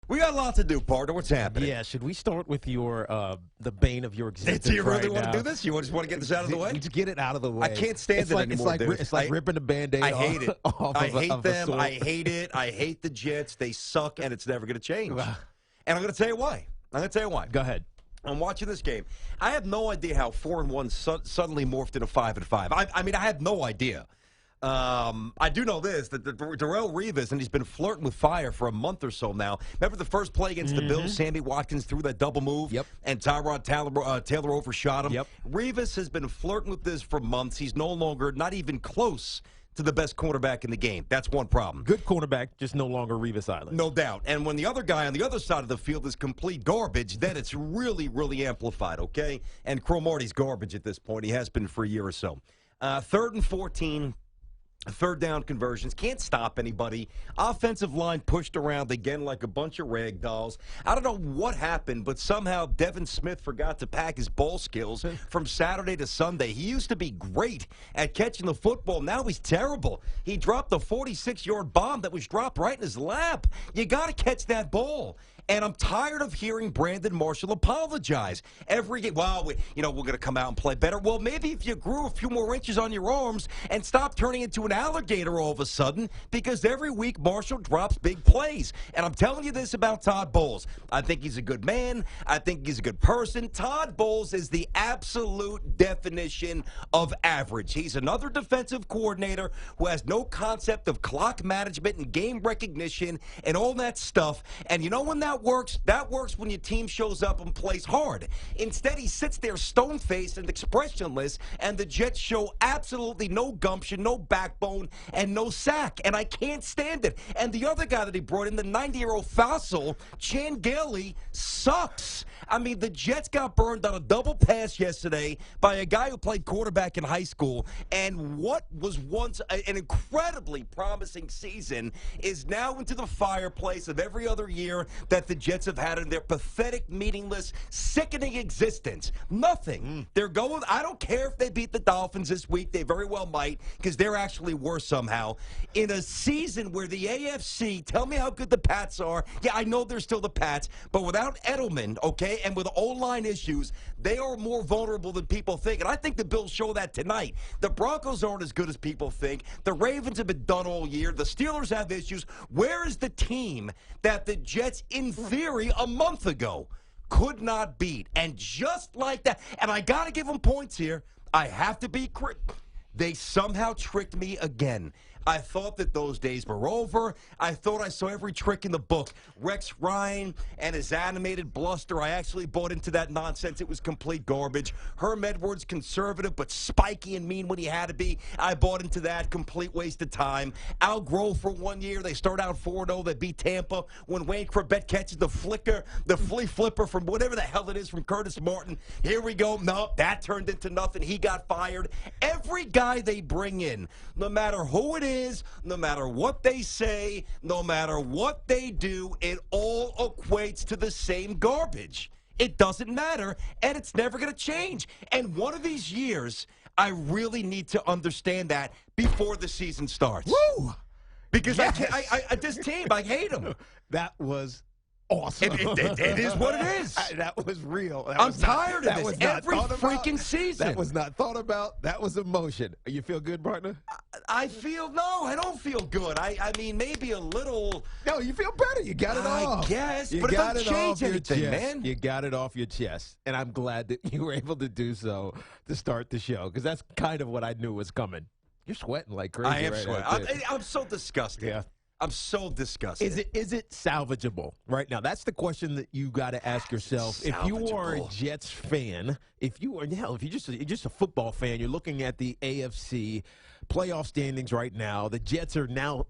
We got a lot to do, partner. What's happening? Yeah, should we start with your the bane of your existence? Do you really right want now? to do this? You just want to get this out of the way? Just get it out of the way. I can't stand it anymore, dude. It's like ripping the Band-Aid I hate it. off I of hate of them. sore. I hate it. I hate the Jets. They suck, and it's never going to change. And I'm going to tell you why. Go ahead. I'm watching this game. I have no idea how 4-1 suddenly morphed into 5-5. I mean, I have no idea. I do know this, that Darrelle Revis, and he's been flirting with fire for a month or so now. Remember the first play against the Bills? Sammy Watkins threw that double move, and Tyrod Taylor overshot him. Revis has been flirting with this for months. He's no longer, not even close to the best cornerback in the game. That's one problem. Good cornerback, just no longer Revis Island. No doubt. And when the other guy on the other side of the field is complete garbage, then it's really, really amplified, okay? And Cromartie's garbage at this point. He has been for a year or so. 3rd and 14. Third down conversions. Can't stop anybody. Offensive line pushed around again like a bunch of rag dolls. I don't know what happened, but somehow Devin Smith forgot to pack his ball skills from Saturday to Sunday. He used to be great at catching the football. Now he's terrible. He dropped a 46-yard bomb that was dropped right in his lap. You got to catch that ball. And I'm tired of hearing Brandon Marshall apologize every game. Well, we're going to come out and play better. Well, maybe if you grew a few more inches on your arms and stopped turning into an alligator all of a sudden, because every week Marshall drops big plays. And I'm telling you this about Todd Bowles. I think he's a good man. I think he's a good person. Todd Bowles is the absolute definition of average. He's another defensive coordinator who has no concept of clock management and game recognition and all that stuff. And you know when that works? That works when your team shows up and plays hard. Instead, he sits there stone-faced and expressionless, and the Jets show absolutely no gumption, no backbone, and no sack. And I can't stand it. And the other guy that he brought in, the 90-year-old fossil, Chan Gailey, sucks. I mean, the Jets got burned on a double pass yesterday by a guy who played quarterback in high school, and what was once an incredibly promising season is now into the fireplace of every other year that the Jets have had in their pathetic, meaningless, sickening existence. Nothing. They're going, I don't care if they beat the Dolphins this week. They very well might, because they're actually worse somehow. In a season where the AFC, tell me how good the Pats are. Yeah, I know they're still the Pats, but without Edelman, okay, and with O-line issues, they are more vulnerable than people think. And I think the Bills show that tonight. The Broncos aren't as good as people think. The Ravens have been done all year. The Steelers have issues. Where is the team that the Jets, in theory, a month ago could not beat? And just like that, and I got to give them points here. I have to be they somehow tricked me again. I thought that those days were over. I thought I saw every trick in the book. Rex Ryan and his animated bluster, I actually bought into that nonsense. It was complete garbage. Herm Edwards, conservative but spiky and mean when he had to be. I bought into that. Complete waste of time. Al Grove for 1 year. They start out 4-0. They beat Tampa. When Wayne Corbett catches the flea flipper from whatever the hell it is from Curtis Martin. Here we go. No, that turned into nothing. He got fired. Every guy they bring in, no matter who it is, no matter what they say, no matter what they do, it all equates to the same garbage. It doesn't matter, and it's never going to change. And one of these years, I really need to understand that before the season starts. Woo! Because this team, I hate them. That was awesome. It is what it is. That was real. I'm tired of this every freaking season. That was not thought about. That was emotion. You feel good, partner? I don't feel good. I mean, maybe a little. No, you feel better. You got it off. I guess, you but it got doesn't it change off your anything, chest. man. You got it off your chest, and I'm glad that you were able to do so to start the show, because that's kind of what I knew was coming. You're sweating like crazy. I am right sweating. I'm so disgusted. Yeah. I'm so disgusted. Is it salvageable right now? That's the question that you got to ask yourself. If you are a Jets fan, if you're just a football fan, you're looking at the AFC playoff standings right now. The Jets are now,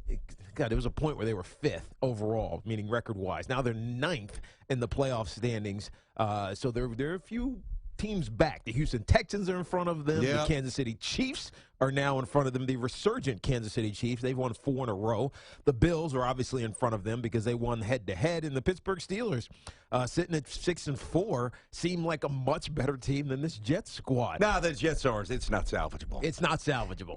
God, there was a point where they were 5th overall, meaning record-wise. Now they're 9th in the playoff standings. So there are a few teams back. The Houston Texans are in front of them. The Kansas City Chiefs are now in front of them. The resurgent Kansas City Chiefs, they've won 4 in a row. The Bills are obviously in front of them because they won head-to-head. And the Pittsburgh Steelers, sitting at 6-4, seem like a much better team than this Jets squad. No, the Jets are. It's not salvageable. It's not salvageable.